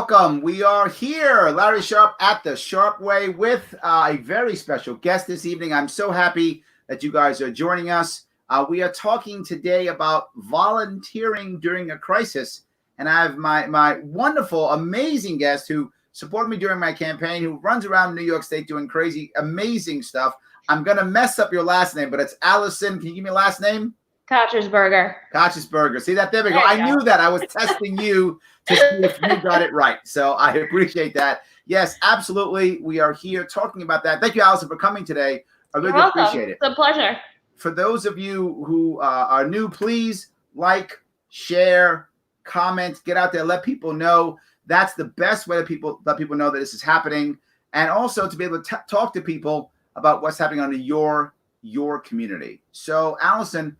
welcome. We are here, Larry Sharpe at the Sharpe Way with a very special guest this evening. I'm so happy that you guys are joining us. We are talking today about volunteering during a crisis. And I have my wonderful, amazing guest who supported me during my campaign, who runs around New York State doing crazy, amazing stuff. I'm going to mess up your last name, but it's Allison. Can you give me a last name? Kocherberger. Kocherberger. See that? There we go. I knew that. I was testing you to see if you got it right. So I appreciate that. Yes, absolutely. We are here talking about that. Thank you, Allison, for coming today. I really appreciate it. It's a pleasure. For those of you who are new, please like, share, comment, get out there, let people know. That's the best way to let people know that this is happening, and also to be able to talk to people about what's happening under your community. So, Allison,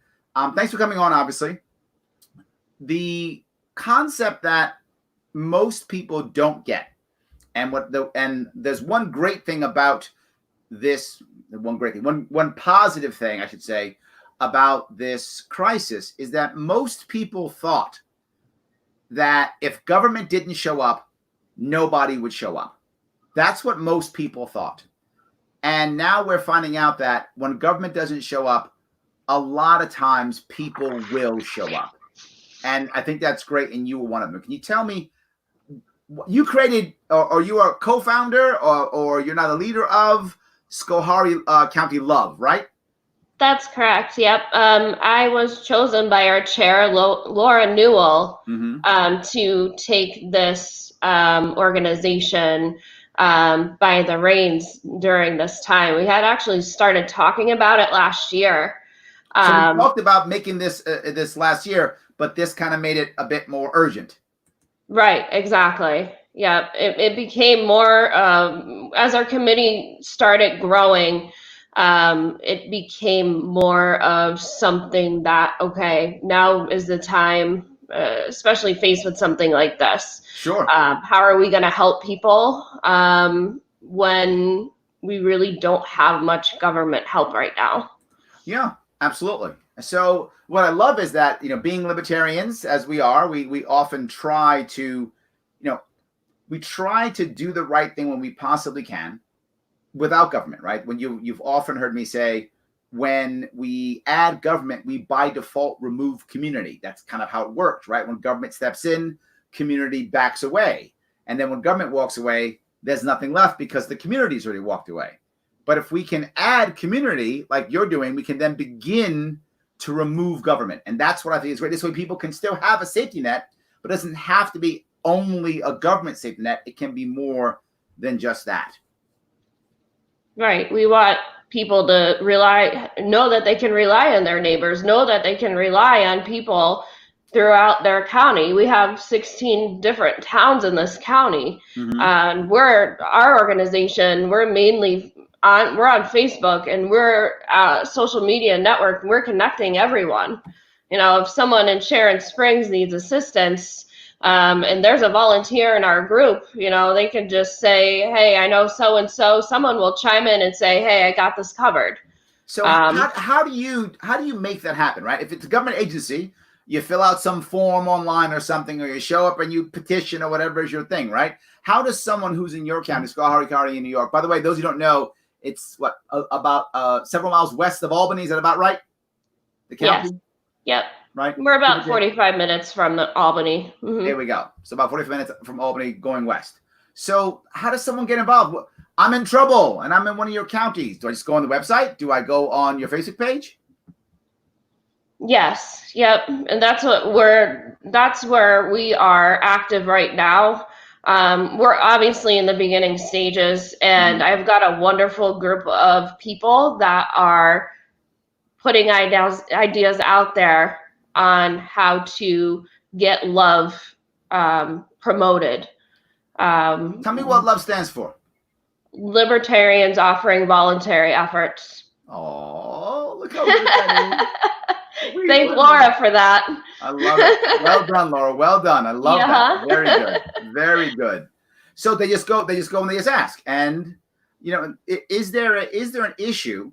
thanks for coming on. Obviously, the concept that most people don't get, and there's one great thing about this. One positive thing I should say about this crisis is that most people thought that if government didn't show up, nobody would show up. That's what most people thought. And now we're finding out that when government doesn't show up, a lot of times people will show up. And I think that's great. And you were one of them. Can you tell me, you created, or you are a co-founder, or you're not a leader of Schoharie County L.O.V.E, right? That's correct. Yep. I was chosen by our chair, Laura Newell, to take this organization by the reins during this time. We had actually started talking about it last year. So we talked about making this last year, but this kind of made it a bit more urgent. Right. Exactly. Yeah. It became more as our committee started growing. It became more of something that, okay, now is the time, especially faced with something like this. Sure. How are we going to help people when we really don't have much government help right now? Yeah, absolutely. So what I love is that, being libertarians as we are, we often try to, we try to do the right thing when we possibly can, without government, right? When you've often heard me say, when we add government, we by default remove community. That's kind of how it works, right? When government steps in, community backs away. And then when government walks away, there's nothing left because the community's already walked away. But if we can add community like you're doing, we can then begin to remove government. And that's what I think is great. This way people can still have a safety net, but it doesn't have to be only a government safety net. It can be more than just that. Right. We want people to know that they can rely on their neighbors, know that they can rely on people throughout their county. We have 16 different towns in this county. And our organization, we're on Facebook, and we're a social media network. We're connecting everyone. If someone in Sharon Springs needs assistance, and there's a volunteer in our group, they can just say, hey, I know so-and-so. Someone will chime in and say, hey, I got this covered. So how do you make that happen, right? If it's a government agency, you fill out some form online or something, or you show up and you petition or whatever is your thing, right? How does someone who's in your county, Schoharie County in New York, by the way, those who don't know, it's about several miles west of Albany. Is that about right? The county? Yes. Yep. Right. We're about 45 minutes from Albany. There we go. So about 45 minutes from Albany going west. So how does someone get involved? I'm in trouble and I'm in one of your counties. Do I just go on the website? Do I go on your Facebook page? Yes. Yep. And that's where we are active right now. We're obviously in the beginning stages, and I've got a wonderful group of people that are putting ideas out there on how to get L.O.V.E promoted. Tell me what L.O.V.E stands for. Libertarians offering voluntary efforts. Oh, look how good that is. Thank Laura for that. I love it. Well done, Laura. Well done. I love that. Very good. Very good. So they just go and they just ask. And is there an issue,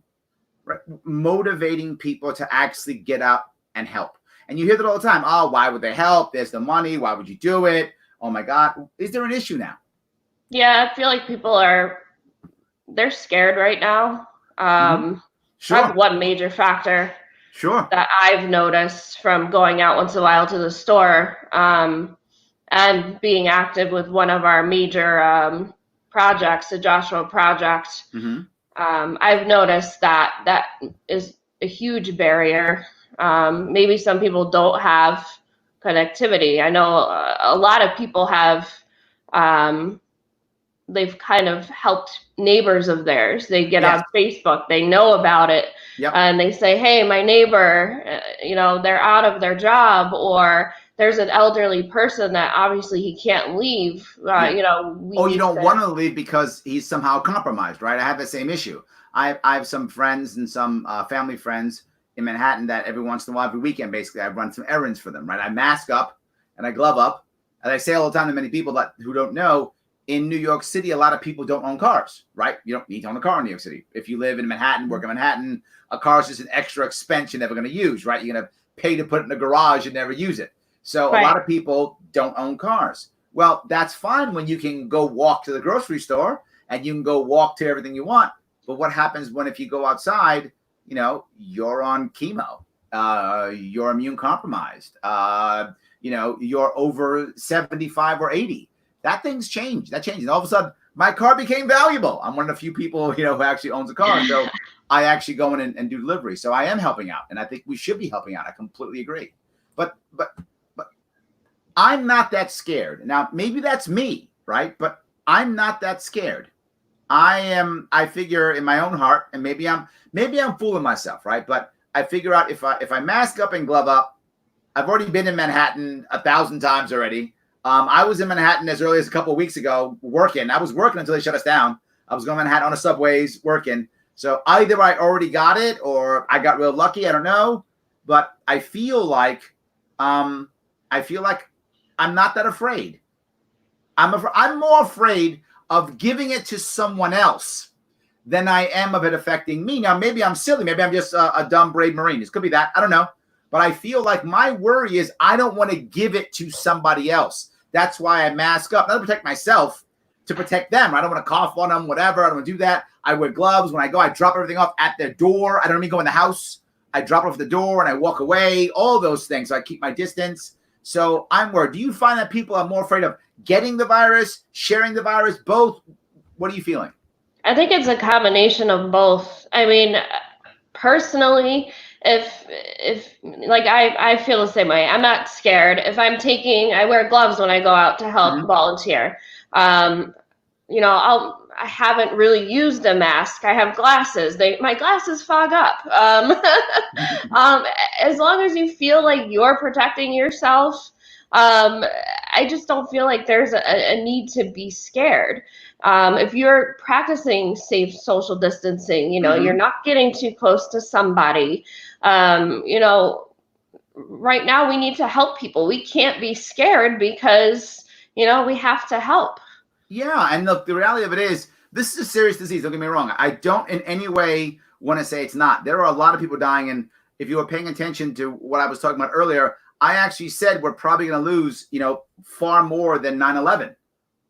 right, motivating people to actually get out and help? And you hear that all the time. Oh, why would they help? There's the money. Why would you do it? Oh my God. Is there an issue now? Yeah, I feel like they're scared right now. Sure. That's one major factor Sure. that I've noticed from going out once in a while to the store, and being active with one of our major projects, the Joshua Project. I've noticed that is a huge barrier. Maybe some people don't have connectivity. I know a lot of people have. They've kind of helped neighbors of theirs. They get Yes. on Facebook, they know about it, Yep. and they say, hey, my neighbor, they're out of their job, or there's an elderly person that obviously he can't leave. You don't want to leave because he's somehow compromised, right? I have the same issue. I have some friends and some family friends in Manhattan that every once in a while, every weekend, basically, I run some errands for them, right? I mask up and I glove up. And I say all the time to many people who don't know, in New York City, a lot of people don't own cars, right? You don't need to own a car in New York City. If you live in Manhattan, work in Manhattan, a car is just an extra expense you're never going to use, right? You're going to pay to put it in the garage and never use it. So Right. A lot of people don't own cars. Well, that's fine when you can go walk to the grocery store and you can go walk to everything you want. But what happens if you go outside, you're on chemo, you're immune compromised, you're over 75 or 80. That thing's changed. That changed. And all of a sudden, my car became valuable. I'm one of the few people, who actually owns a car. So I actually go in and do delivery. So I am helping out. And I think we should be helping out. I completely agree. But I'm not that scared. Now, maybe that's me, right? But I'm not that scared. I figure in my own heart, and maybe I'm fooling myself, right? But I figure out if I mask up and glove up, I've already been in Manhattan 1,000 times already. I was in Manhattan as early as a couple of weeks ago working. I was working until they shut us down. I was going to Manhattan on the subways working. So either I already got it or I got real lucky. I don't know. But I feel like I'm not that afraid. I'm more afraid of giving it to someone else than I am of it affecting me. Now, maybe I'm silly. Maybe I'm just a dumb, brave Marine. This could be that. I don't know. But I feel like my worry is I don't want to give it to somebody else. That's why I mask up, not to protect myself, to protect them. I don't want to cough on them, whatever. I don't want to do that. I wear gloves. When I go, I drop everything off at their door. I don't even go in the house. I drop it off the door and I walk away, all those things. So I keep my distance. So I'm worried. Do you find that people are more afraid of getting the virus, sharing the virus, both? What are you feeling? I think it's a combination of both. I mean, personally, if like I feel the same way. I'm not scared. If I wear gloves when I go out to help volunteer. I haven't really used a mask. I have glasses. My glasses fog up. As long as you feel like you're protecting yourself, I just don't feel like there's a need to be scared. If you're practicing safe social distancing, you're not getting too close to somebody. Right now we need to help people. We can't be scared because, we have to help. Yeah, and look, the reality of it is, this is a serious disease. Don't get me wrong. I don't in any way want to say it's not. There are a lot of people dying, and if you were paying attention to what I was talking about earlier, I actually said we're probably going to lose, far more than 9/11.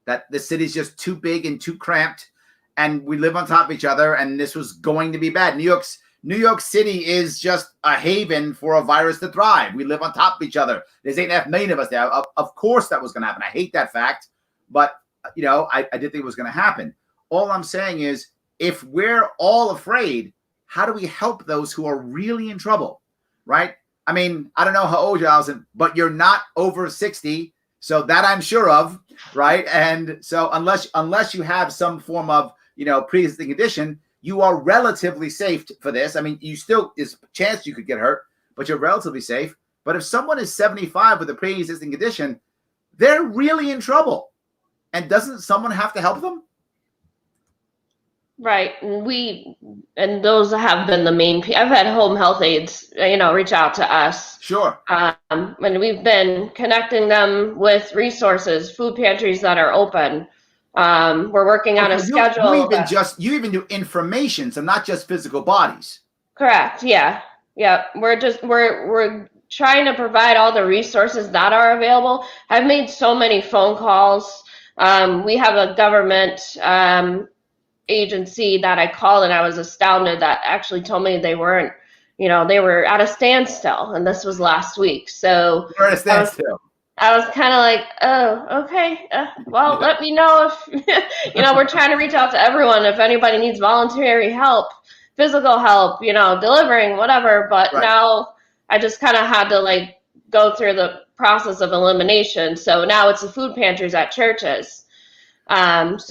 That the city's just too big and too cramped, and we live on top of each other, and this was going to be bad. New York City is just a haven for a virus to thrive. We live on top of each other. There's 8.5 million of us there. Of course that was going to happen. I hate that fact, but I did think it was going to happen. All I'm saying is, if we're all afraid, how do we help those who are really in trouble, right? I mean, I don't know how old you are, but you're not over 60, so that I'm sure of, right? And so unless you have some form of, pre-existing condition, you are relatively safe for this. I mean, is a chance you could get hurt, but you're relatively safe. But if someone is 75 with a pre-existing condition, they're really in trouble. And doesn't someone have to help them? Right. And those have been the main. I've had home health aides, reach out to us. Sure. And we've been connecting them with resources, food pantries that are open. We're working on a schedule. You even do information, so not just physical bodies. Correct. Yeah. Yeah. We're trying to provide all the resources that are available. I've made so many phone calls. We have a government agency that I called, and I was astounded that actually told me they weren't, they were at a standstill, and this was last week. So We're at a standstill. I was kind of like, oh, okay. Well, let me know if, we're trying to reach out to everyone. If anybody needs voluntary help, physical help, delivering, whatever. But now I just kind of had to go through the process of elimination. So now it's the food pantries at churches. And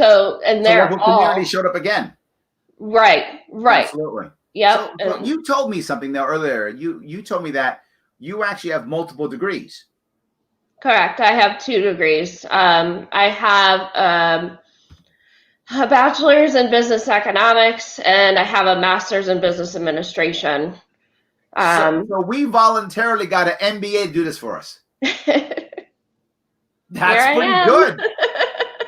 they're local community showed up again. Right. Absolutely. Yep. So you told me something though earlier. You told me that you actually have multiple degrees. Correct. I have 2 degrees. I have a bachelor's in business economics, and I have a master's in business administration. So we voluntarily got an MBA to do this for us. That's pretty good.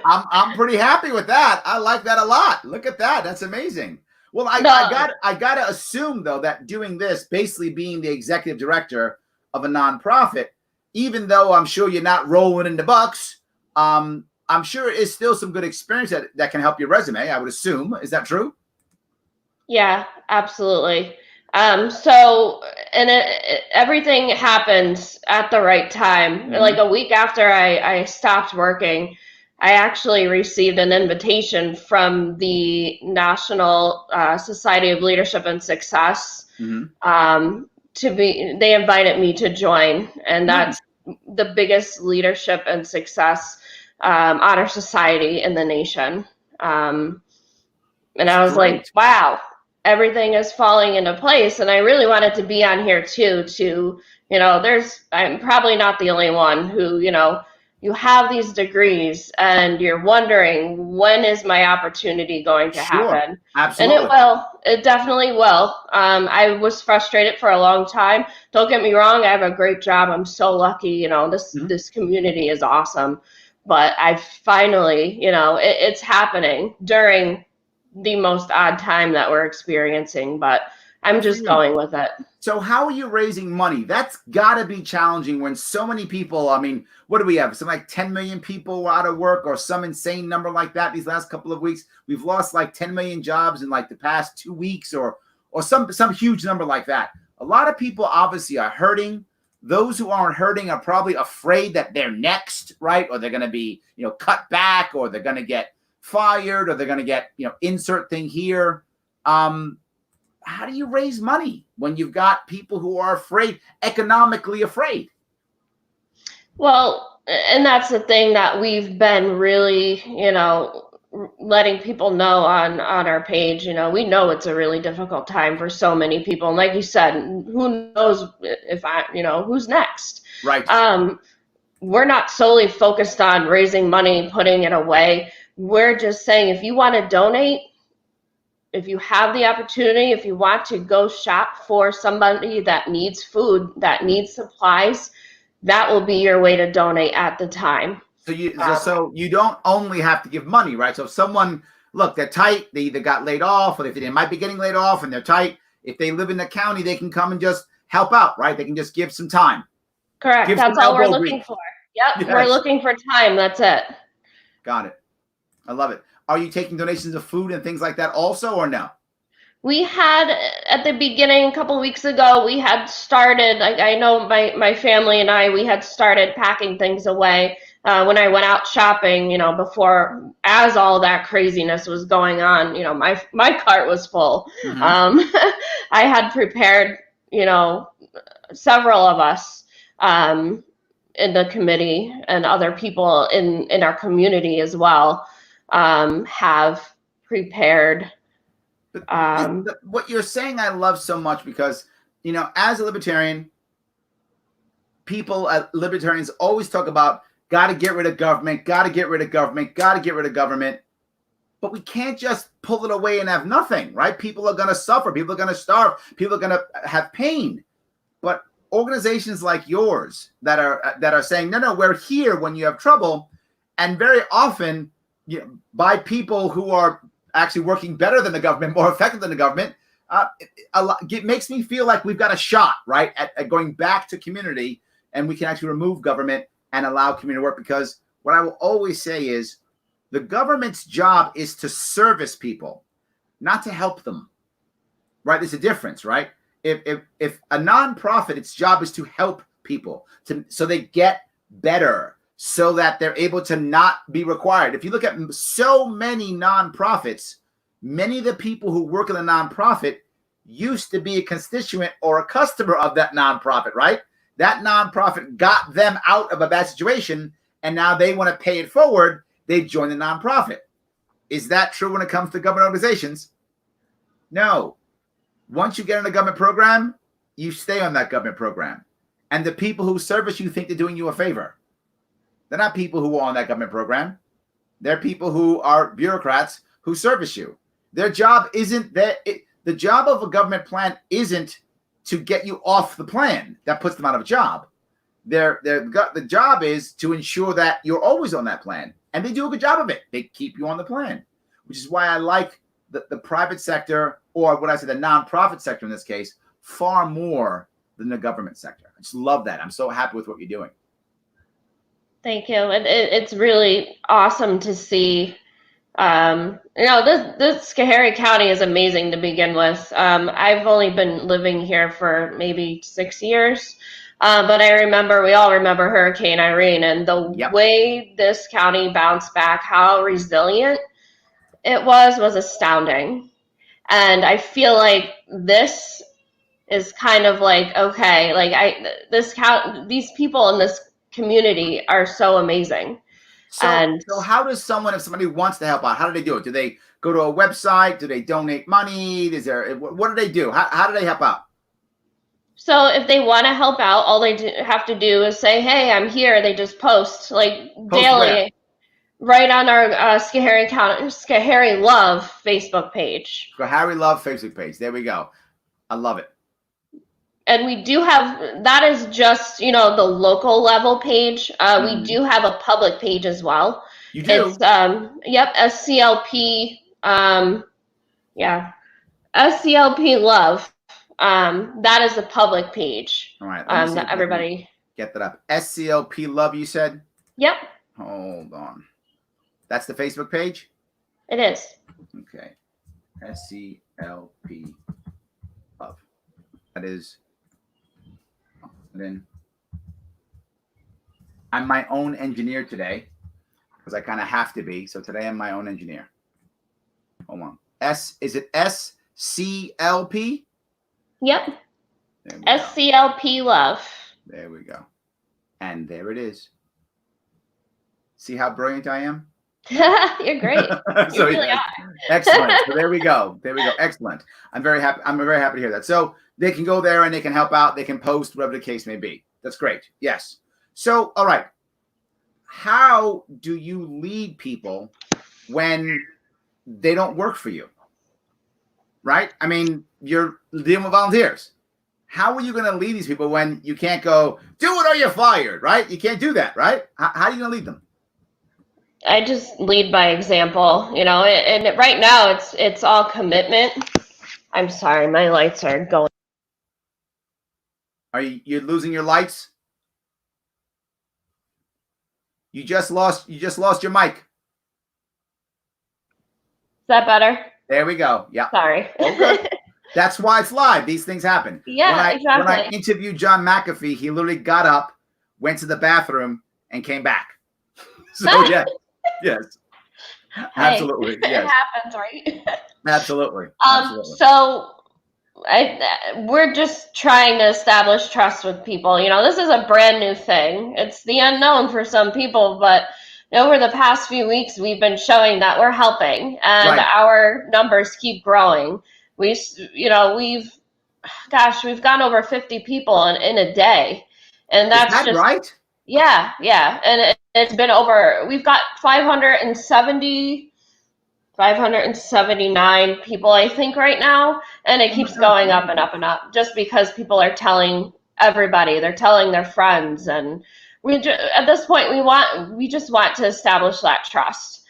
I'm pretty happy with that. I like that a lot. Look at that. That's amazing. Well, I gotta assume though that doing this, basically being the executive director of a nonprofit, even though I'm sure you're not rolling in the bucks, I'm sure it's still some good experience that can help your resume, I would assume. Is that true? Yeah, absolutely. Everything happened at the right time. Mm-hmm. Like a week after I stopped working, I actually received an invitation from the National Society of Leadership and Success. Mm-hmm. They invited me to join, and that's the biggest leadership and success honor society in the nation. And I was like, wow, everything is falling into place. And I really wanted to be on here too, I'm probably not the only one who, you have these degrees and you're wondering, when is my opportunity going to happen? Absolutely. And it will. It definitely will. I was frustrated for a long time. Don't get me wrong. I have a great job. I'm so lucky. This community is awesome. But I finally, it's happening during the most odd time that we're experiencing. But I'm just going with it. So how are you raising money? That's got to be challenging when so many people, I mean, what do we have? Something like 10 million people out of work or some insane number like that these last couple of weeks. We've lost like 10 million jobs in like the past 2 weeks or some huge number like that. A lot of people obviously are hurting. Those who aren't hurting are probably afraid that they're next, right? Or they're going to be, cut back, or they're going to get fired, or they're going to get, insert thing here. How do you raise money when you've got people who are afraid, economically afraid? Well, and that's the thing that we've been really, letting people know on our page. We know it's a really difficult time for so many people. And like you said, who knows who's next? Right. We're not solely focused on raising money, putting it away. We're just saying, if you want to donate, if you have the opportunity, if you want to go shop for somebody that needs food, that needs supplies, that will be your way to donate at the time. So you don't only have to give money, right? So if someone, look, they're tight, they either got laid off, or they might be getting laid off and they're tight. If they live in the county, they can come and just help out, right? They can just give some time. Correct. That's all we're looking for. Yep. Yes. We're looking for time. That's it. Got it. I love it. Are you taking donations of food and things like that also, or no? We had, at the beginning, a couple of weeks ago, we had started, I know my family and I, we had started packing things away when I went out shopping, before, as all that craziness was going on, my cart was full. Mm-hmm. I had prepared, several of us in the committee and other people in our community as well have prepared. What you're saying I love so much, because as a libertarian, libertarians always talk about got to get rid of government, got to get rid of government, got to get rid of government. But we can't just pull it away and have nothing, right? People are going to suffer, people are going to starve, people are going to have pain. But organizations like yours that are saying, no, we're here when you have trouble, and very often by people who are actually working better than the government, more effective than the government, It makes me feel like we've got a shot, right, at going back to community, and we can actually remove government and allow community work. Because what I will always say is the government's job is to service people, not to help them, right? There's a difference, right? If a nonprofit, its job is to help people so they get better, so that they're able to not be required. If you look at so many nonprofits, many of the people who work in a nonprofit used to be a constituent or a customer of that nonprofit, right? That nonprofit got them out of a bad situation, and now they want to pay it forward. They join the nonprofit. Is that true when it comes to government organizations? No. Once you get on a government program, you stay on that government program. And the people who service you think they're doing you a favor. They're not people who are on that government program. They're people who are bureaucrats who service you. Their job isn't that. The job of a government plan isn't to get you off the plan. That puts them out of a job. The job is to ensure that you're always on that plan. And they do a good job of it. They keep you on the plan, which is why I like the private sector, or what I say, the nonprofit sector in this case, far more than the government sector. I just love that. I'm so happy with what you're doing. Thank you. It's really awesome to see. This Schoharie County is amazing to begin with. I've only been living here for maybe 6 years, but we all remember Hurricane Irene, and the way this county bounced back, how resilient it was astounding. And I feel like this is kind of like, okay, like these people in this community are so amazing. So how does if somebody wants to help out, how do they do it? Do they go to a website? Do they donate money? What do they do? How do they help out? So if they want to help out, all they have to do is say, hey, I'm here. They just post daily. Where? Right on our Schoharie Love Facebook page. Schoharie Love Facebook page. There we go. I love it. And we do have, that is just, the local level page. We do have a public page as well. You do? It's, SCLP, SCLP Love. That is the public page. All right. That everybody. Get that up. SCLP Love, you said? Yep. Hold on. That's the Facebook page? It is. Okay. SCLP Love. That is. Then I'm my own engineer today because I kind of have to be. So today I'm my own engineer. Hold on. Is it SCLP? Yep. SCLP Love. There we go. And there it is. See how brilliant I am? You're great. You really are. Excellent. So there we go. Excellent. I'm very happy to hear that. So they can go there and they can help out. They can post, whatever the case may be. That's great. Yes. So, all right. How do you lead people when they don't work for you? Right? I mean, you're dealing with volunteers. How are you going to lead these people when you can't go, do it or you're fired, right? You can't do that, right? How are you going to lead them? I just lead by example, and right now it's all commitment. I'm sorry, my lights are going. Are you losing your lights? You just lost your mic. Is that better? There we go. Yeah. Sorry. Okay. That's why it's live. These things happen. Yeah, exactly. When I interviewed John McAfee, he literally got up, went to the bathroom, and came back. So yeah. Yes, absolutely. Hey, yes. It happens, right? Absolutely. So we're just trying to establish trust with people. This is a brand new thing. It's the unknown for some people, but over the past few weeks, we've been showing that we're helping, and our numbers keep growing. We've gone over 50 people in a day, and that's is that just right. Yeah, and it's been we've got 579 people, I think, right now, and it keeps going up and up and up, just because people are telling everybody, they're telling their friends, and at this point, we just want to establish that trust.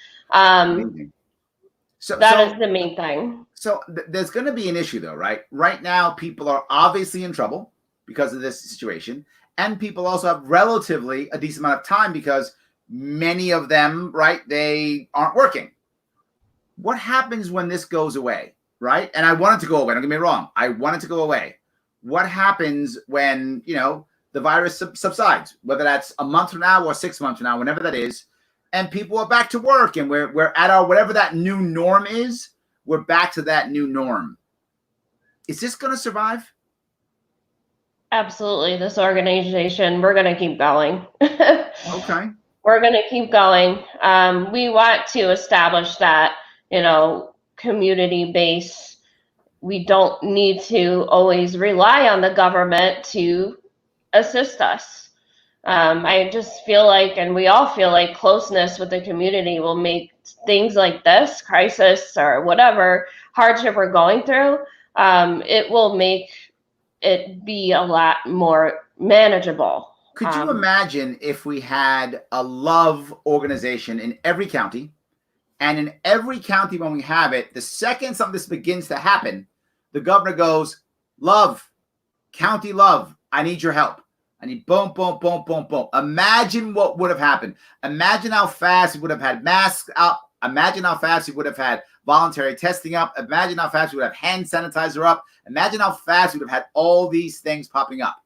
That is the main thing. So there's going to be an issue, though, right? Right now, people are obviously in trouble because of this situation. And people also have relatively a decent amount of time because many of them, right, they aren't working. What happens when this goes away, right? And I want it to go away. Don't get me wrong. I want it to go away. What happens when, the virus subsides, whether that's a month from now or 6 months from now, whenever that is, and people are back to work and we're at our whatever that new norm is, we're back to that new norm. Is this going to survive? Absolutely. This organization, we're going to keep going. Okay. We're going to keep going. We want to establish that, community base. We don't need to always rely on the government to assist us. I just feel like, and we all feel like, closeness with the community will make things like this crisis or whatever hardship we're going through, it will make it be a lot more manageable. Could you imagine if we had a L.O.V.E organization in every county, and in every county when we have it, the second something this begins to happen, the governor goes, L.O.V.E, county L.O.V.E, I need your help. I need boom, boom, boom, boom, boom. Imagine what would have happened. Imagine how fast we would have had masks up. Imagine how fast we would have had voluntary testing up. Imagine how fast we would have hand sanitizer up. Imagine how fast we would have had all these things popping up.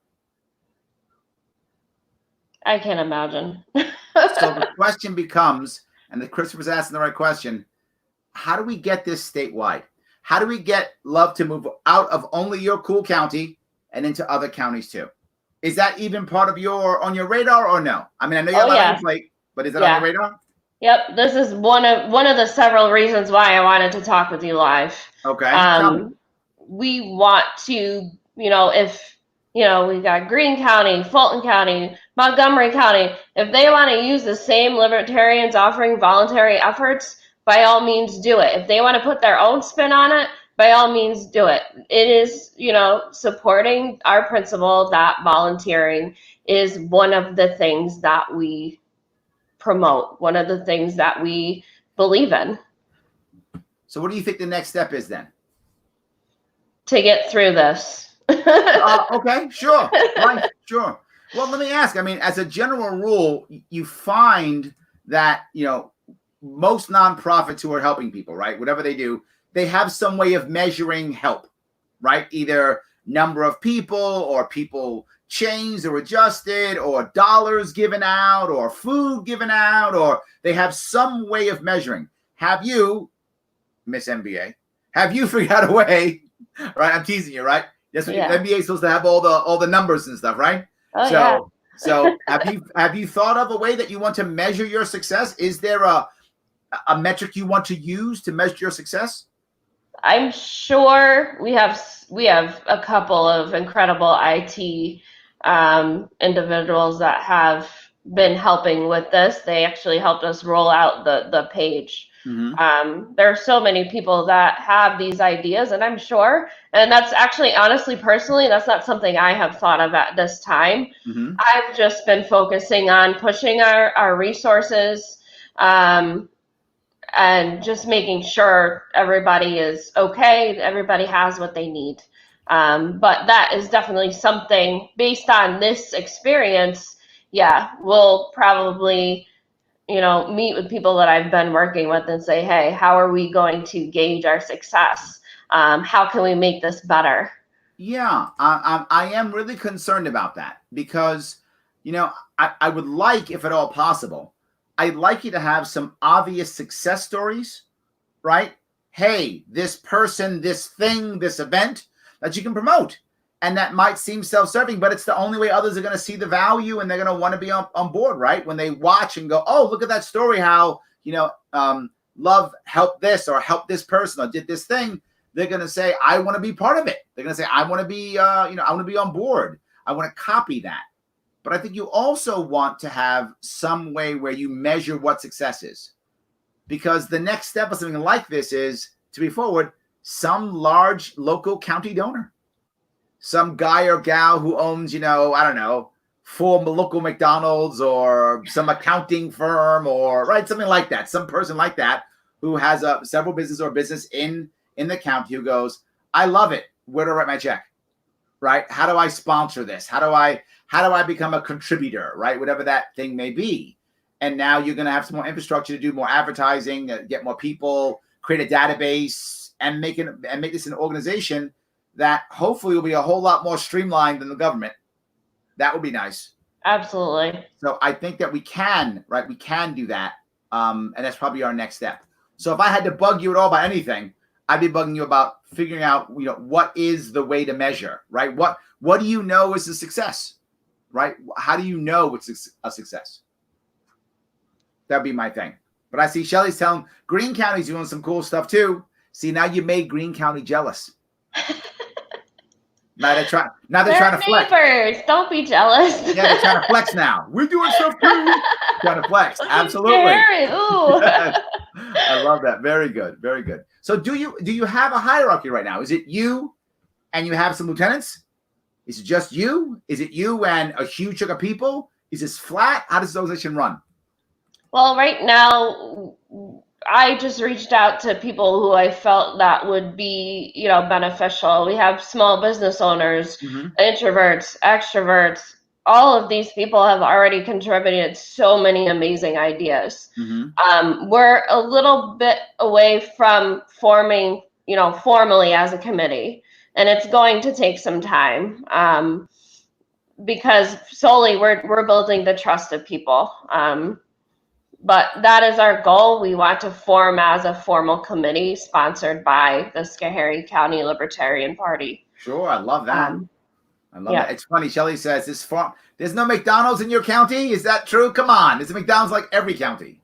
I can't imagine. So the question becomes, and the Christopher's asking the right question, how do we get this statewide? How do we get L.O.V.E to move out of only your cool county and into other counties too? Is that even part of on your radar or no? I mean, I know you have a lot on your plate, but is that on your radar? Yep, this is one of the several reasons why I wanted to talk with you live. Okay. We want to, if we got Greene County, Fulton County, Montgomery County, if they want to use the same libertarians offering voluntary efforts, by all means do it. If they want to put their own spin on it, by all means do it. It is, supporting our principle that volunteering is one of the things that we promote, one of the things that we believe in. So what do you think the next step is then? To get through this. Okay, sure. Right, sure. Well, let me ask. I mean, as a general rule, you find that, most nonprofits who are helping people, right, whatever they do, they have some way of measuring help, right? Either number of people or people changed or adjusted or dollars given out or food given out, or they have some way of measuring. Have you, Miss MBA, have you figured out a way, right? I'm teasing you, right? That's what MBA is supposed to have all the numbers and stuff, right? So have you thought of a way that you want to measure your success? Is there a metric you want to use to measure your success? I'm sure we have a couple of incredible IT individuals that have been helping with this. They actually helped us roll out the page. Mm-hmm. There are so many people that have these ideas, and I'm sure, and that's actually, honestly, personally, that's not something I have thought of at this time. Mm-hmm. I've just been focusing on pushing our resources, and just making sure everybody is okay, everybody has what they need. But that is definitely something, based on this experience, we'll probably, meet with people that I've been working with and say, hey, how are we going to gauge our success? How can we make this better? Yeah, I am really concerned about that because, I would like, if at all possible, I'd like you to have some obvious success stories, right? Hey, this person, this thing, this event that you can promote. And that might seem self-serving, but it's the only way others are going to see the value and they're going to want to be on board, right? When they watch and go, oh, look at that story, how, L.O.V.E helped this or helped this person or did this thing. They're going to say, I want to be part of it. They're going to say, I want to be, I want to be on board. I want to copy that. But I think you also want to have some way where you measure what success is. Because the next step of something like this is, to be forward, some large local county donor. Some guy or gal who owns, I don't know, 4 local McDonald's or some accounting firm or, right, something like that. Some person like that who has several business or business in the county who goes, I love it. Where do I write my check? Right? How do I sponsor this? How do I become a contributor? Right? Whatever that thing may be. And now you're going to have some more infrastructure to do more advertising, get more people, create a database, and make this an organization that hopefully will be a whole lot more streamlined than the government. That would be nice. Absolutely. So I think that we can do that. And that's probably our next step. So if I had to bug you at all about anything, I'd be bugging you about figuring out, what is the way to measure, right? What do you know is a success, right? How do you know what's a success? That'd be my thing. But I see Shelly's telling Greene County's doing some cool stuff too. See, now you made Greene County jealous. Now they're trying to flex. Neighbors, don't be jealous. Yeah, they're trying to flex now. We're doing stuff too. Trying to flex. Absolutely. Ooh. I love that. Very good. Very good. So do you have a hierarchy right now? Is it you and you have some lieutenants? Is it just you? Is it you and a huge chunk of people? Is this flat? How does the organization run? Well, right now, I just reached out to people who I felt that would be, beneficial. We have small business owners, introverts, extroverts. All of these people have already contributed so many amazing ideas. We're a little bit away from forming, formally as a committee, and it's going to take some time because solely we're building the trust of people. But that is our goal. We want to form as a formal committee sponsored by the Schoharie County Libertarian Party. Sure, I love that. I love that. It's funny. Shelley says there's no McDonald's in your county. Is that true? Come on. There's a McDonald's like every county.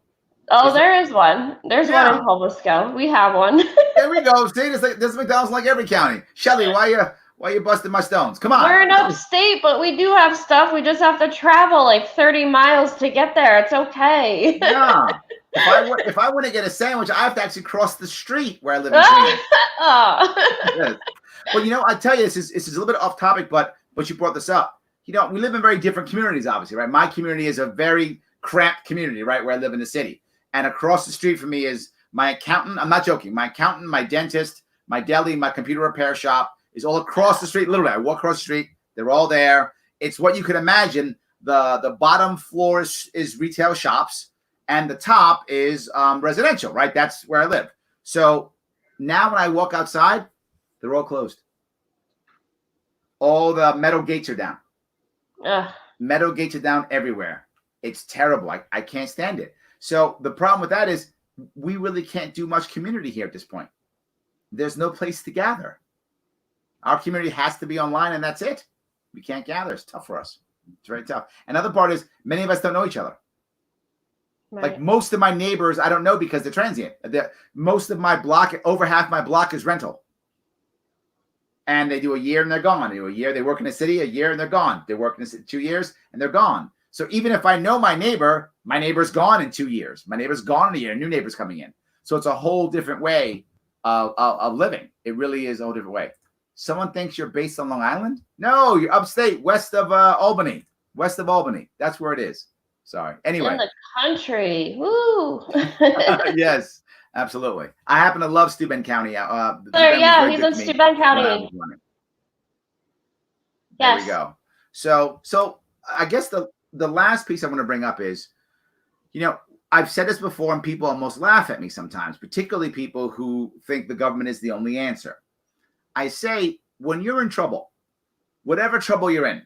There is one. There's one in Hoboken. We have one. There we go. See, there's a McDonald's like every county. Shelley, why you busting my stones? Come on. We're in upstate, but we do have stuff. We just have to travel like 30 miles to get there. It's okay. Yeah. If I want to get a sandwich, I have to actually cross the street where I live in Queens. Yes. Well, I tell you, this is a little bit off topic, but you brought this up. We live in very different communities, obviously, right? My community is a very cramped community, right, where I live in the city. And across the street from me is my accountant. I'm not joking. My accountant, my dentist, my deli, my computer repair shop is all across the street. Literally, I walk across the street. They're all there. It's what you could imagine. The bottom floor is retail shops, and the top is residential, right? That's where I live. So now when I walk outside, they're all closed. All the metal gates are down. Metal gates are down everywhere. It's terrible. I can't stand it. So the problem with that is we really can't do much community here at this point. There's no place to gather. Our community has to be online, and that's it. We can't gather. It's tough for us. It's very tough. Another part is many of us don't know each other. Right. Like most of my neighbors, I don't know because they're transient. Most of my block, over half my block is rental. And they do a year and they're gone. They do a year, they work in the city, a year and they're gone. They work in the city 2 years and they're gone. So even if I know my neighbor's gone in 2 years. My neighbor's gone in a year. New neighbor's coming in. So it's a whole different way of living. It really is a whole different way. Someone thinks you're based on Long Island? No, you're upstate, west of Albany. West of Albany. That's where it is. Sorry. Anyway. In the country. Woo. Yes, absolutely. I happen to love Steuben County. He's in Steuben County. There we go. So I guess the last piece I want to bring up is, I've said this before and people almost laugh at me sometimes, particularly people who think the government is the only answer. I say, when you're in trouble, whatever trouble you're in,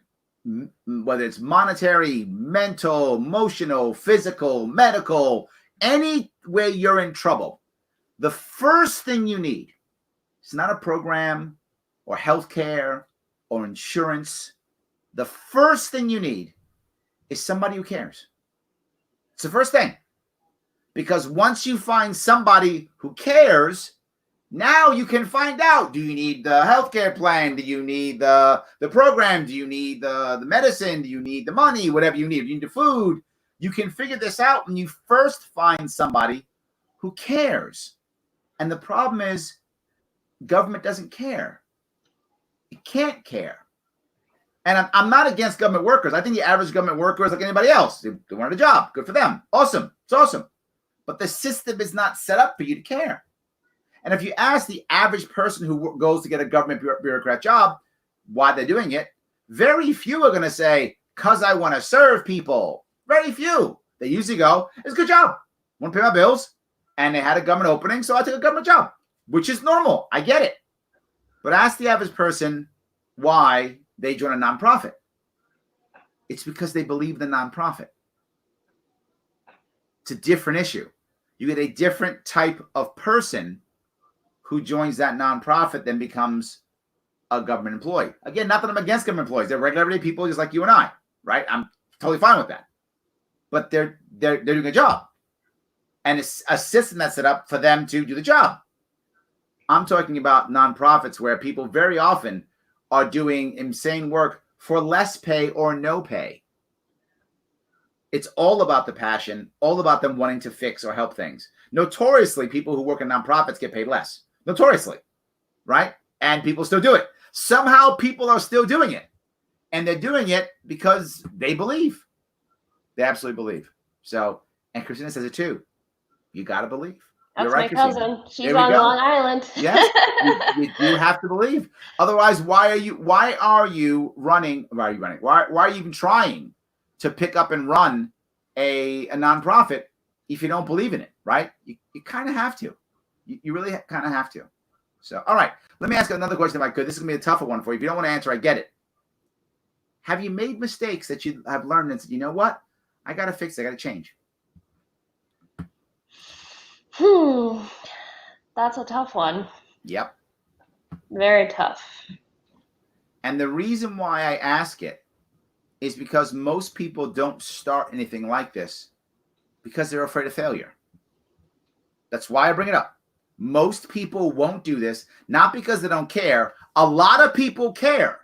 whether it's monetary, mental, emotional, physical, medical, any way you're in trouble, the first thing you need, it's not a program or healthcare or insurance. The first thing you need is somebody who cares. It's the first thing. Because once you find somebody who cares, now you can find out, do you need the healthcare plan? Do you need the program? Do you need the medicine? Do you need the money? Whatever you need. Do you need the food? You can figure this out when you first find somebody who cares. And the problem is government doesn't care. It can't care. And I'm not against government workers. I think the average government worker is like anybody else. They want a job. Good for them. Awesome. It's awesome. but the system is not set up for you to care. And if you ask the average person who goes to get a government bureaucrat job why they're doing it, very few are going to say, because I want to serve people. Very few. They usually go, it's a good job. Want to pay my bills. And they had a government opening, so I took a government job, which is normal. I get it. But ask the average person why they join a nonprofit. It's because they believe in the nonprofit. It's a different issue. You get a different type of person who joins that nonprofit than becomes a government employee. Again, not that I'm against government employees. They're regular everyday people just like you and I, right? I'm totally fine with that. But they're doing a job. And it's a system that's set up for them to do the job. I'm talking about nonprofits where people very often are doing insane work for less pay or no pay. It's all about the passion, all about them wanting to fix or help things. Notoriously, people who work in nonprofits get paid less. Notoriously, right? And people still do it. Somehow people are still doing it. And they're doing it because they believe. They absolutely believe. So, and Christina says it too. You got to believe. That's You're right, my Christina. cousin. She's on Long Island. Yes, you do have to believe. Otherwise, why are you running? Why are you even trying to pick up and run a nonprofit if you don't believe in it, right? You kind of have to. You really kind of have to. So, all right. Let me ask another question if I could. This is going to be a tougher one for you. If you don't want to answer, I get it. Have you made mistakes that you have learned and said, you know what? I got to fix it. I got to change. That's a tough one. Yep. Very tough. And the reason why I ask it is because most people don't start anything like this because they're afraid of failure. That's why I bring it up. Most people won't do this, not because they don't care. A lot of people care,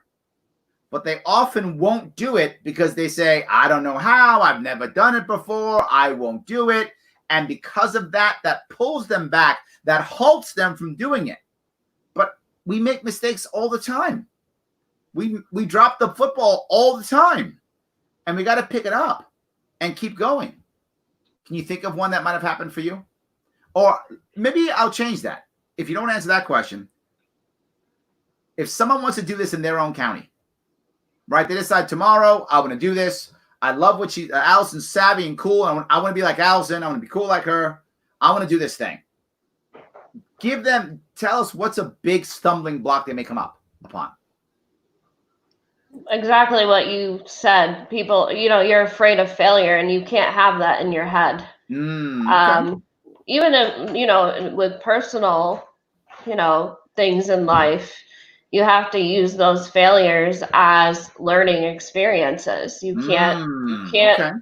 but they often won't do it because they say, I don't know how, I've never done it before, I won't do it. And because of that, that pulls them back, that halts them from doing it. But we make mistakes all the time. We drop the football all the time. And we got to pick it up and keep going. Can you think of one that might have happened for you? Or maybe I'll change that. If you don't answer that question, if someone wants to do this in their own county, right? They decide tomorrow, I want to do this. I love what Allison's savvy and cool. I want to be like Allison. I want to be cool like her. I want to do this thing. Tell us what's a big stumbling block they may come up upon. Exactly what you said. People, you're afraid of failure and you can't have that in your head. Okay. Even if, with personal, things in life, you have to use those failures as learning experiences. You can't, okay.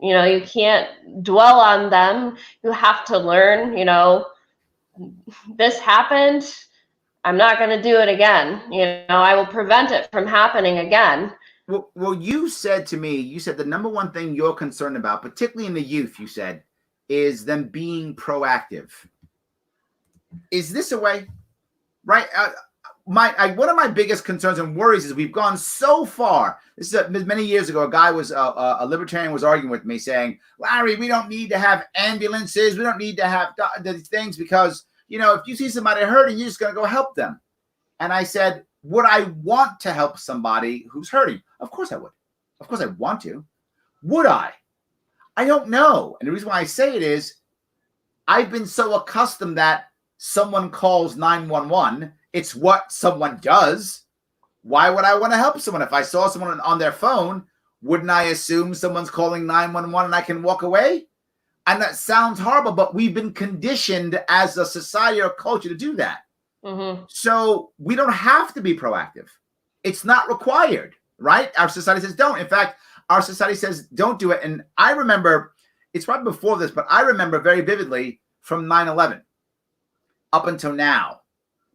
You can't dwell on them. You have to learn, this happened. I'm not going to do it again. I will prevent it from happening again. Well, you said to me, the number one thing you're concerned about, particularly in the youth, you said, is them being proactive. Is this a way? Right? One of my biggest concerns and worries is we've gone so far. This is many years ago. A guy a libertarian was arguing with me saying, Larry, we don't need to have ambulances. We don't need to have these things because, if you see somebody hurting, you're just going to go help them. And I said, would I want to help somebody who's hurting? Of course I would. Of course I want to. Would I? I don't know. And the reason why I say it is I've been so accustomed that someone calls 911. It's what someone does. Why would I want to help someone? If I saw someone on their phone, wouldn't I assume someone's calling 911 and I can walk away? And that sounds horrible, but we've been conditioned as a society or culture to do that. Mm-hmm. So we don't have to be proactive. It's not required, right? Our society says don't. In fact, our society says don't do it. And I remember, it's probably before this, but I remember very vividly from 9/11 up until now.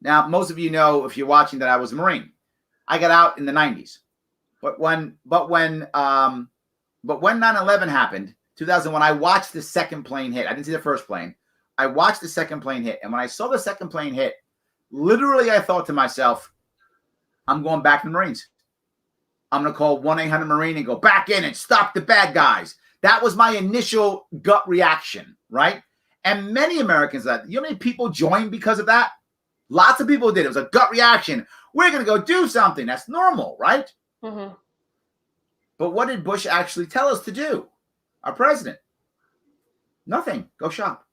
Now, most of you know, if you're watching, that I was a Marine. I got out in the 90s. But when 9/11 happened, 2001, I watched the second plane hit. I didn't see the first plane. I watched the second plane hit. And when I saw the second plane hit, literally I thought to myself, I'm going back to the Marines. I'm going to call 1-800-Marine and go back in and stop the bad guys. That was my initial gut reaction, right? And many Americans, you know how many people joined because of that? Lots of people did. It was a gut reaction. We're going to go do something. That's normal, right? Mm-hmm. But what did Bush actually tell us to do? Our president. Nothing. Go shop.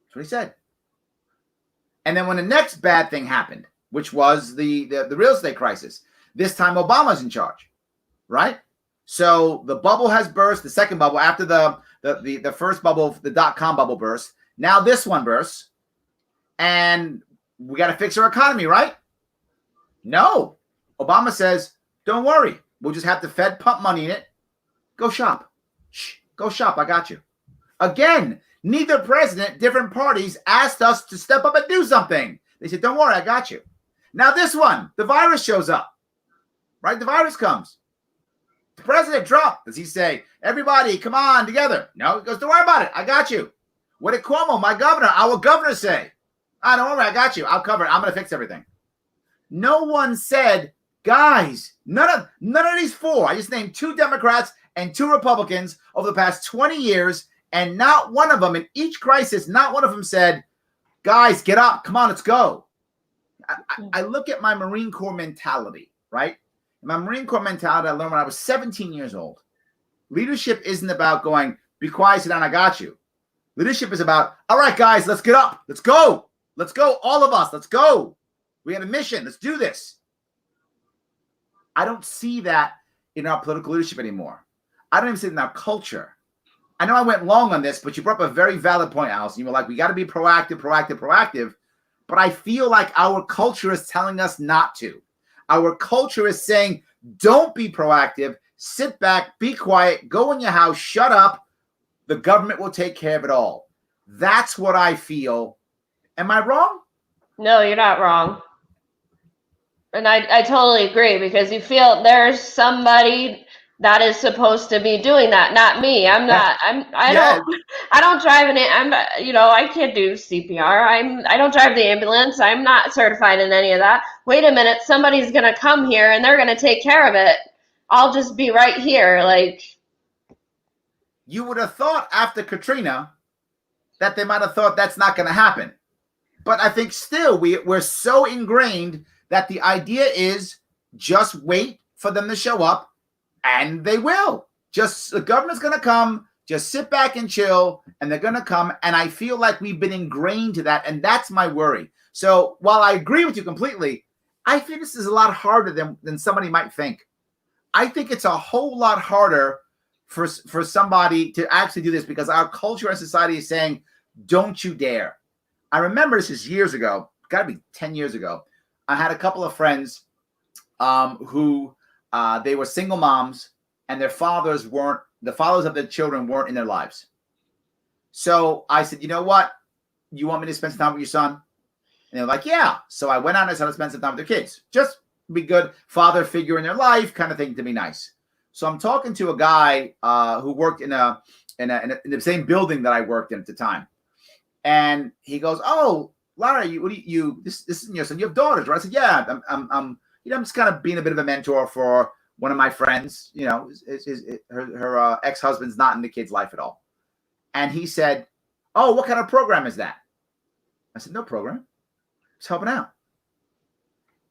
That's what he said. And then when the next bad thing happened, which was the real estate crisis, this time Obama's in charge, right? So the bubble has burst, the second bubble, after the first bubble, the dot-com bubble burst. Now this one bursts. And we got to fix our economy, right? No. Obama says, don't worry. We'll just have the Fed pump money in it. Go shop. Shh, go shop. I got you. Again, neither president, different parties asked us to step up and do something. They said, don't worry, I got you. Now this one, the virus shows up, right? The virus comes. President Trump, does he say, everybody, come on together? No, he goes, don't worry about it. I got you. What did Cuomo, my governor, our governor say? Don't worry, I got you. I'll cover it. I'm going to fix everything. No one said, guys, none of these four. I just named 2 Democrats and 2 Republicans over the past 20 years, and not one of them in each crisis, not one of them said, guys, get up. Come on, let's go. I look at my Marine Corps mentality, right? My Marine Corps mentality I learned when I was 17 years old. Leadership isn't about going, be quiet, sit down, I got you. Leadership is about, all right, guys, let's get up. Let's go. Let's go, all of us. Let's go. We have a mission. Let's do this. I don't see that in our political leadership anymore. I don't even see it in our culture. I know I went long on this, but you brought up a very valid point, Allison. You were like, we got to be proactive. But I feel like our culture is telling us not to. Our culture is saying, don't be proactive. Sit back, be quiet, go in your house, shut up. The government will take care of it all. That's what I feel. Am I wrong? No, you're not wrong. And I totally agree, because you feel there's somebody that is supposed to be doing that, not me. I'm not. I don't drive I can't do CPR. I don't drive the ambulance. I'm not certified in any of that. Wait a minute, somebody's gonna come here and they're gonna take care of it. I'll just be right here. Like, you would have thought after Katrina that they might have thought that's not going to happen. But I think still we're so ingrained that the idea is just wait for them to show up, and they will. Just the government's going to come, just sit back and chill, and they're going to come. And I feel like we've been ingrained to that, and that's my worry. So while I agree with you completely, I think this is a lot harder than somebody might think. I think it's a whole lot harder for somebody to actually do this, because our culture and society is saying, don't you dare. I remember this is years ago, got to be 10 years ago. I had a couple of friends who they were single moms, and the fathers of their children weren't in their lives. So I said, you know what? You want me to spend some time with your son? And they're like, yeah. So I went out and I started spending some time with their kids. Just be good father figure in their life, kind of thing, to be nice. So I'm talking to a guy who worked in the same building that I worked in at the time. And he goes, "Oh, Larry, this isn't your son. You have daughters, right?" I said, "Yeah, I'm just kind of being a bit of a mentor for one of my friends. Her ex-husband's not in the kid's life at all." And he said, "Oh, what kind of program is that?" I said, "No program. Just helping out."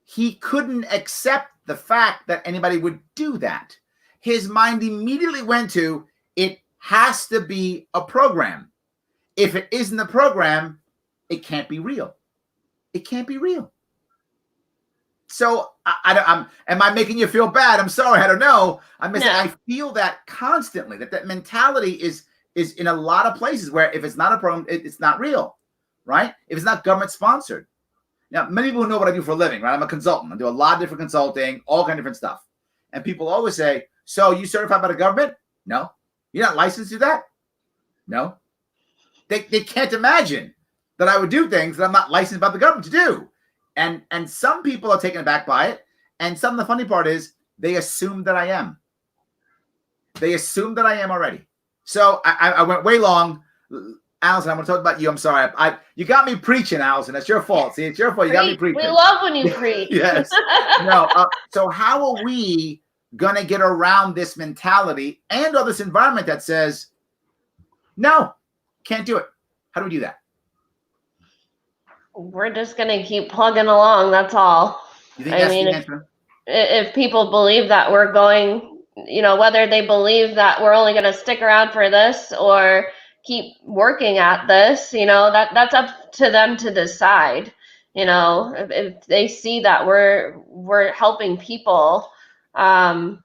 He couldn't accept the fact that anybody would do that. His mind immediately went to, it has to be a program. If it isn't a program, it can't be real. It can't be real. So am I making you feel bad? I'm sorry. I don't know. I feel that constantly, that mentality is in a lot of places where if it's not a program, it's not real, right? If it's not government sponsored. Now, many people know what I do for a living, right? I'm a consultant. I do a lot of different consulting, all kind of different stuff. And people always say, so you certified by the government? No. You're not licensed to do that? No. They can't imagine that I would do things that I'm not licensed by the government to do. And some people are taken aback by it. And some of the funny part is they assume that I am. They assume that I am already. So I went way long. Allison, I'm going to talk about you. I'm sorry. You got me preaching, Allison. That's your fault. See, it's your fault. You got me preaching. We love when you preach. Yes. No. So how are we going to get around this mentality and or this environment that says, no, can't do it? How do we do that? We're just going to keep plugging along. That's all. You think that's the answer? If people believe that we're going, whether they believe that we're only going to stick around for this or keep working at this, that's up to them to decide. If they see that we're helping people, we're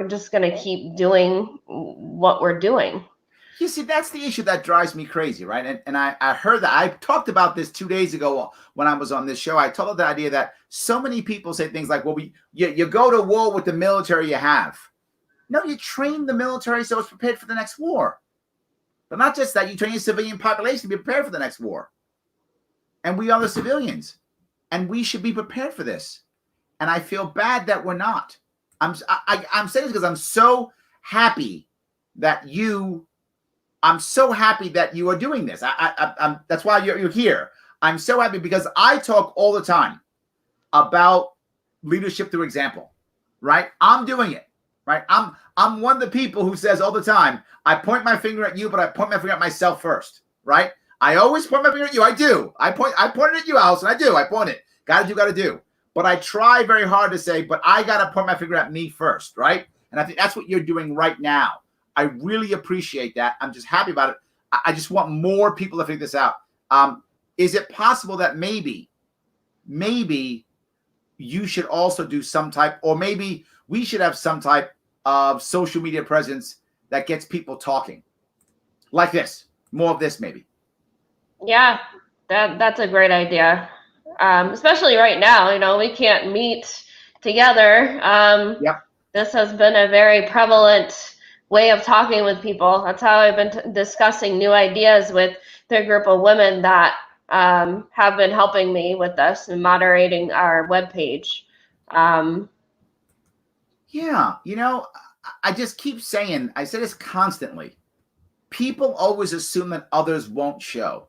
just going to keep doing what we're doing. You see, that's the issue that drives me crazy, right? And I heard that. I talked about this 2 days ago when I was on this show. I told the idea that so many people say things like, well, you go to war with the military you have. No, you train the military so it's prepared for the next war. But not just that, you train your civilian population to be prepared for the next war. And we are the civilians. And we should be prepared for this. And I feel bad that we're not. I'm saying this because I'm so happy that you are doing this. I'm that's why you're here. I'm so happy because I talk all the time about leadership through example, right? I'm doing it, right? I'm one of the people who says all the time, I point my finger at you, but I point my finger at myself first, right? I always point my finger at you. I do. I point it at you, Allison. I do. I point it. Got to do. But I try very hard to say, but I got to point my finger at me first, right? And I think that's what you're doing right now. I really appreciate that. I'm just happy about it. I just want more people to figure this out. Is it possible that maybe you should also do some type, or maybe we should have some type of social media presence that gets people talking like this, more of this maybe? Yeah, that's a great idea. Especially right now, we can't meet together. Yep. This has been a very prevalent way of talking with people. That's how I've been discussing new ideas with the group of women that have been helping me with this and moderating our webpage. Yeah, I just keep saying, I say this constantly. People always assume that others won't show.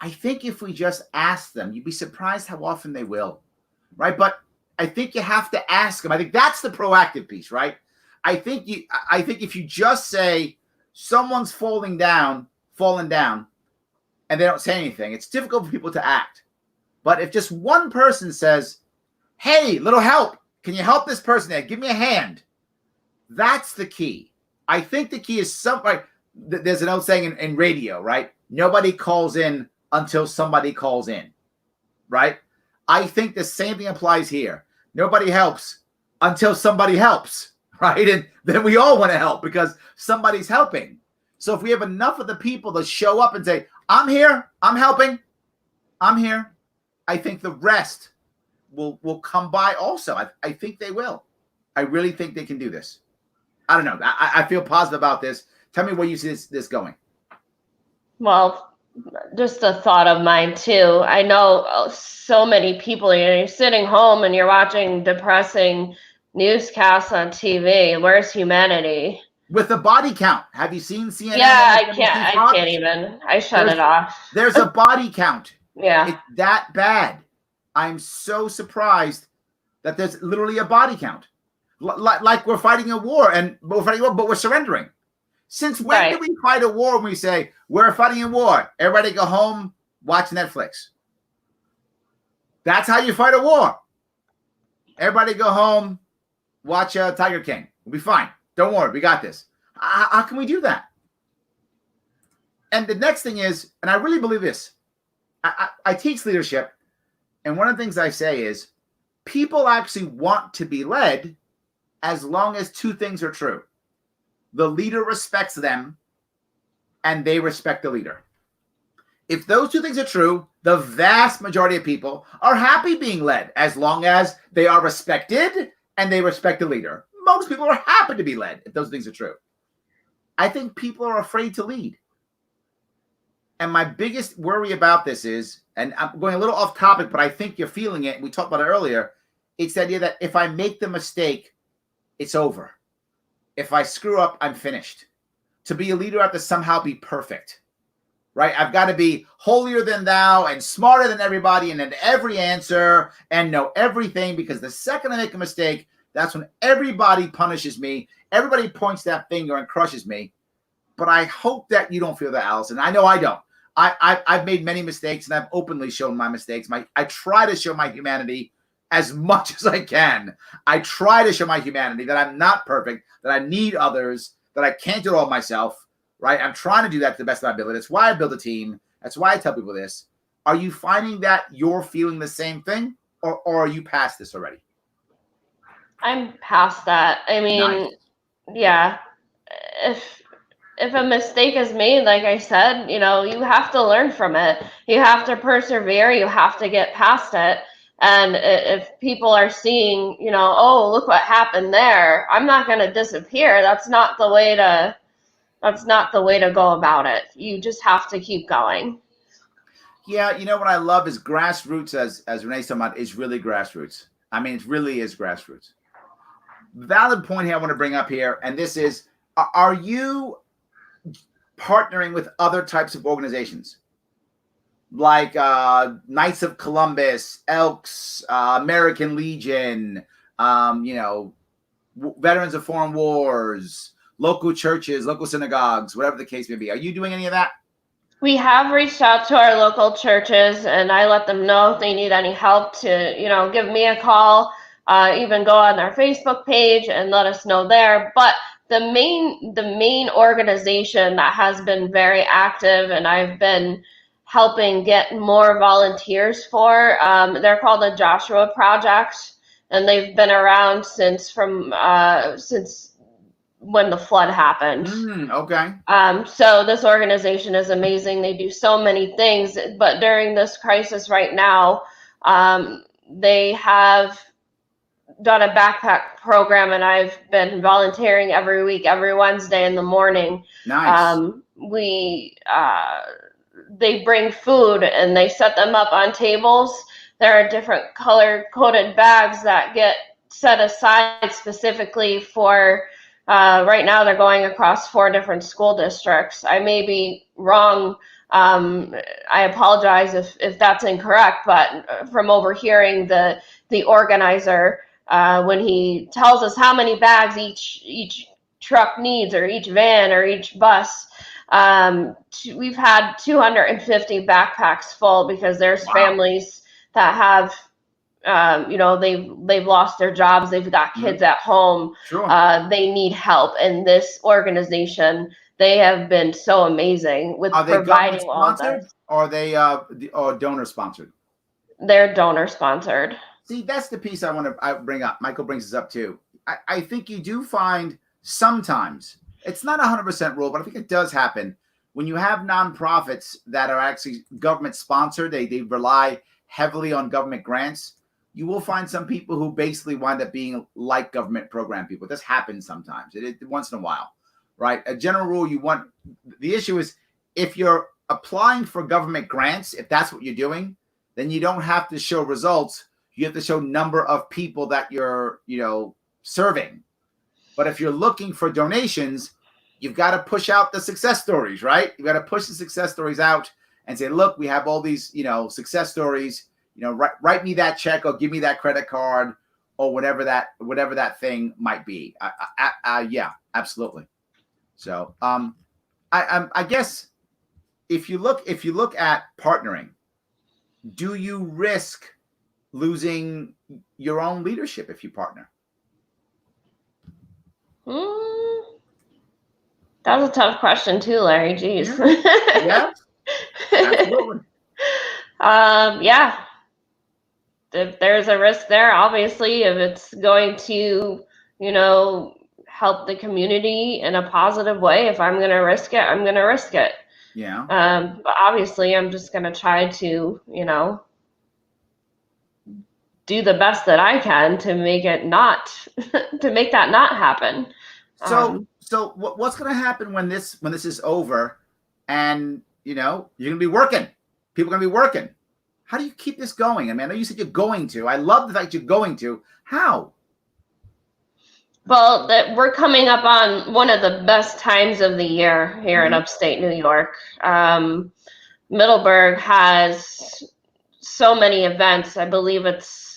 I think if we just ask them, you'd be surprised how often they will, right? But I think you have to ask them. I think that's the proactive piece, right? I think if you just say someone's falling down, and they don't say anything, it's difficult for people to act. But if just one person says, hey, little help, can you help this person there? Give me a hand. That's the key. I think the key is there's an old saying in radio, right? Nobody calls in until somebody calls in, right? I think the same thing applies here. Nobody helps until somebody helps, right? And then we all want to help because somebody's helping. So if we have enough of the people to show up and say, I'm here, I'm helping, I'm here, I think the rest will come by also. I think they will. I really think they can do this. I don't know. I feel positive about this. Tell me where you see this going. Well, just a thought of mine too. I know so many people, you're sitting home and you're watching depressing newscasts on TV. Where's humanity? With the body count. Have you seen CNN? Yeah, I can't even. I shut it off. There's a body count. Yeah. It's that bad. I'm so surprised that there's literally a body count. Like we're fighting a war, but we're surrendering. Since when do we fight a war when we say we're fighting a war? Everybody go home, watch Netflix. That's how you fight a war. Everybody go home, watch Tiger King. We'll be fine. Don't worry, we got this. How can we do that? And the next thing is, and I really believe this, I teach leadership, and one of the things I say is people actually want to be led as long as two things are true. The leader respects them, and they respect the leader. If those two things are true, the vast majority of people are happy being led as long as they are respected and they respect the leader. Most people are happy to be led if those things are true. I think people are afraid to lead. And my biggest worry about this is, and I'm going a little off topic, but I think you're feeling it. We talked about it earlier. It's the idea that if I make the mistake, it's over. If I screw up, I'm finished. To be a leader, I have to somehow be perfect, right? I've got to be holier than thou and smarter than everybody and in every answer and know everything, because the second I make a mistake, That's when everybody punishes me. Everybody points that finger and crushes me. But I hope that you don't feel that, Allison. I know I don't. I've made many mistakes, and I've openly shown my mistakes. I try to show my humanity as much as I can. I try to show my humanity that I'm not perfect, that I need others, that I can't do it all myself, right? I'm trying to do that to the best of my ability. That's why I build a team. That's why I tell people this. Are you finding that you're feeling the same thing, or are you past this already? I'm past that. I mean, Nice. yeah, if a mistake is made, like I said, you have to learn from it. You have to persevere. You have to get past it. And if people are seeing, oh, look what happened there, I'm not going to disappear. That's not the way to go about it. You just have to keep going. Yeah, what I love is grassroots, as Renee's talking about, is really grassroots. I mean, it really is grassroots. Valid point here I want to bring up here, and this is, are you partnering with other types of organizations? Like Knights of Columbus, Elks, American Legion, Veterans of Foreign Wars, local churches, local synagogues, whatever the case may be. Are you doing any of that? We have reached out to our local churches, and I let them know if they need any help to, give me a call, even go on their Facebook page and let us know there. But the main organization that has been very active, and I've been helping get more volunteers for, they're called the Joshua Project, and they've been around since when the flood happened. Okay. So this organization is amazing. They do so many things, but during this crisis right now, they have done a backpack program, and I've been volunteering every week, every Wednesday in the morning. Nice. They bring food and they set them up on tables. There are different color coded bags that get set aside specifically for right now. They're going across 4 different school districts. I may be wrong. I apologize if that's incorrect, but from overhearing the organizer, when he tells us how many bags each truck needs, or each van, or each bus, we've had 250 backpacks full, because there's families that have they've lost their jobs, they've got kids at home. Sure. They need help, and this organization, they have been so amazing with providing all this. Or are they or donor sponsored? They're donor sponsored. See, that's the piece I want to bring up. Michael brings this up too. I think you do find sometimes, it's not 100% rule, but I think it does happen when you have nonprofits that are actually government sponsored. They rely heavily on government grants. You will find some people who basically wind up being like government program people. This happens sometimes. It once in a while, right? A general rule, the issue is, if you're applying for government grants, if that's what you're doing, then you don't have to show results. You have to show number of people that you're, serving. But if you're looking for donations, you've got to push out the success stories, right? You've got to push the success stories out and say, look, we have all these, success stories. Write me that check, or give me that credit card, or whatever that thing might be. Yeah, absolutely. So, I guess if you look at partnering, do you risk losing your own leadership if you partner? That's a tough question too, Larry. Jeez. Yeah. Absolutely. Yeah. If there's a risk there, obviously, if it's going to, help the community in a positive way, if I'm going to risk it, I'm going to risk it. Yeah. But obviously, I'm just going to try to, do the best that I can to make that not happen. So what's going to happen when this is over, and you're going to be working? People are going to be working. How do you keep this going? I mean, I know you said you're going to. I love the fact you're going to. How? Well, we're coming up on one of the best times of the year here in upstate New York. Middleburg has so many events. I believe it's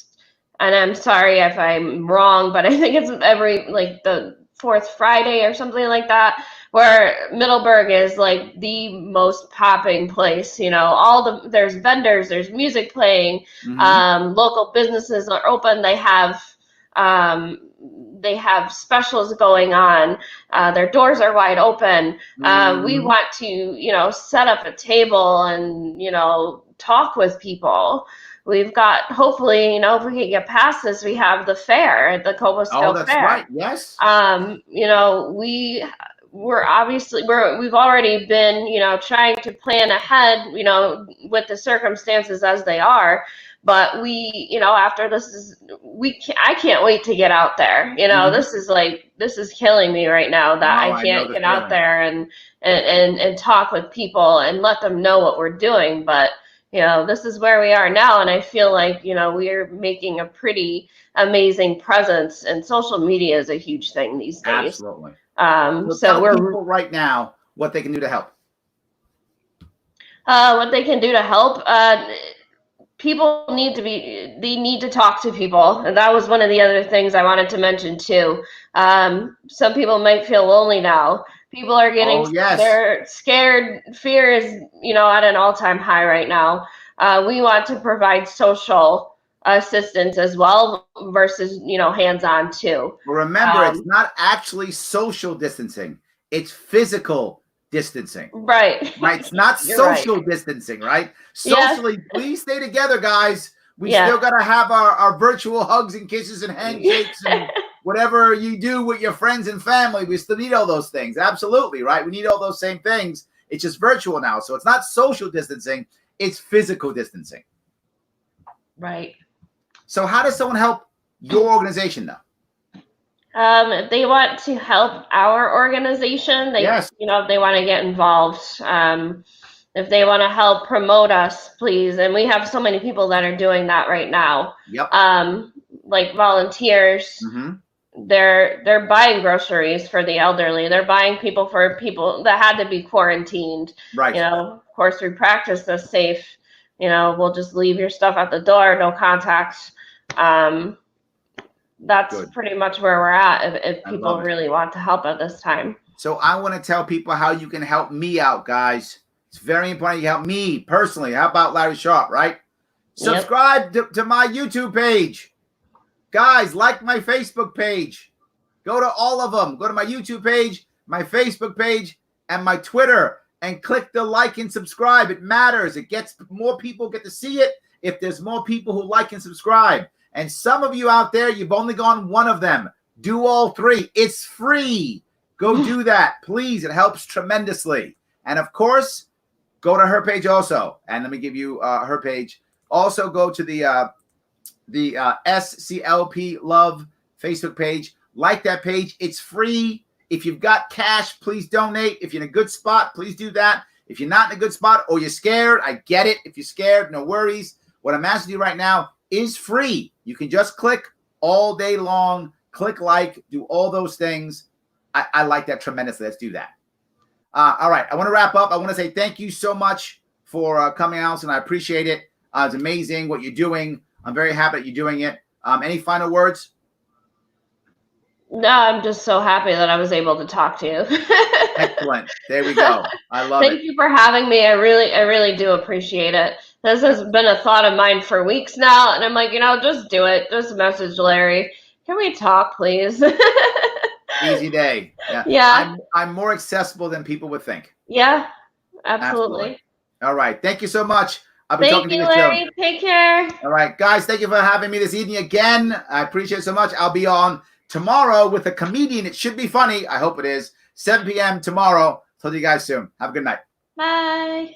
and I'm sorry if I'm wrong, but I think it's every like the fourth Friday or something like that, where Middleburg is like the most popping place. You know, there's vendors, there's music playing, local businesses are open. Um, they have specials going on. Their doors are wide open. We want to, you know, set up a table and, you know, talk with people. We've got, hopefully, you know, if we can get past this, we have the fair at the Cobblestone that's Fair. right. Yes. You know, we've already been, you know, trying to plan ahead, you know, with the circumstances as they are. But we, you know, after this I can't wait to get out there. You know, this is killing me right now that I can't get out there and talk with people and let them know what we're doing. But, you know, this is where we are now. And I feel like, you know, we're making a pretty amazing presence, and social media is a huge thing these days. Absolutely. So tell people right now what they can do to help. What they can do to help, people need to talk to people, and that was one of the other things I wanted to mention too. Some people might feel lonely now. People are getting they're scared. Fear is, you know, at an all-time high right now. We want to provide social assistance as well, versus, you know, hands-on too. Well, remember, it's not actually social distancing, it's physical distancing. Right. It's not social distancing, right? Socially, please stay together, guys. We still got to have our virtual hugs and kisses and handshakes and whatever you do with your friends and family. We still need all those things. Absolutely, right? We need all those same things. It's just virtual now. So it's not social distancing, it's physical distancing. Right. So how does someone help your organization though? If they want to help our organization, you know, if they want to get involved, if they want to help promote us, please. And we have so many people that are doing that right now. Yep. Like volunteers, they're buying groceries for the elderly. They're buying for people that had to be quarantined. Right. You know, of course, we practice the safe. You know, we'll just leave your stuff at the door, no contact. That's pretty much where we're at if people really want to help at this time. So I want to tell people how you can help me out, guys. It's very important you help me personally. How about Larry Sharpe, right? Subscribe to my YouTube page. Guys, like my Facebook page. Go to all of them. Go to my YouTube page, my Facebook page, and my Twitter, and click the like and subscribe. It matters. It gets more people get to see it if there's more people who like and subscribe. And some of you out there, you've only gone one of them. Do all three. It's free. Go do that, please. It helps tremendously. And of course, go to her page also. And let me give you her page. Also, go to the SCLP Love Facebook page. Like that page. It's free. If you've got cash, please donate. If you're in a good spot, please do that. If you're not in a good spot or you're scared, I get it. If you're scared, no worries. What I'm asking you right now is free. You can just click all day long, click like, do all those things. I like that tremendously. Let's do that. All right. I want to wrap up. I want to say thank you so much for coming out, and I appreciate it. It's amazing what you're doing. I'm very happy that you're doing it. Any final words? No, I'm just so happy that I was able to talk to you. Excellent. There we go. I love it. Thank you for having me. I really do appreciate it. This has been a thought of mine for weeks now, and I'm like, you know, just do it. Just message Larry. Can we talk, please? Easy day. Yeah. I'm more accessible than people would think. Yeah, absolutely. All right. Thank you so much. I'll be talking to you Larry. soon. Take care. All right, guys. Thank you for having me this evening again. I appreciate it so much. I'll be on tomorrow with a comedian. It should be funny. I hope it is. 7 p.m. tomorrow. Talk to you guys soon. Have a good night. Bye.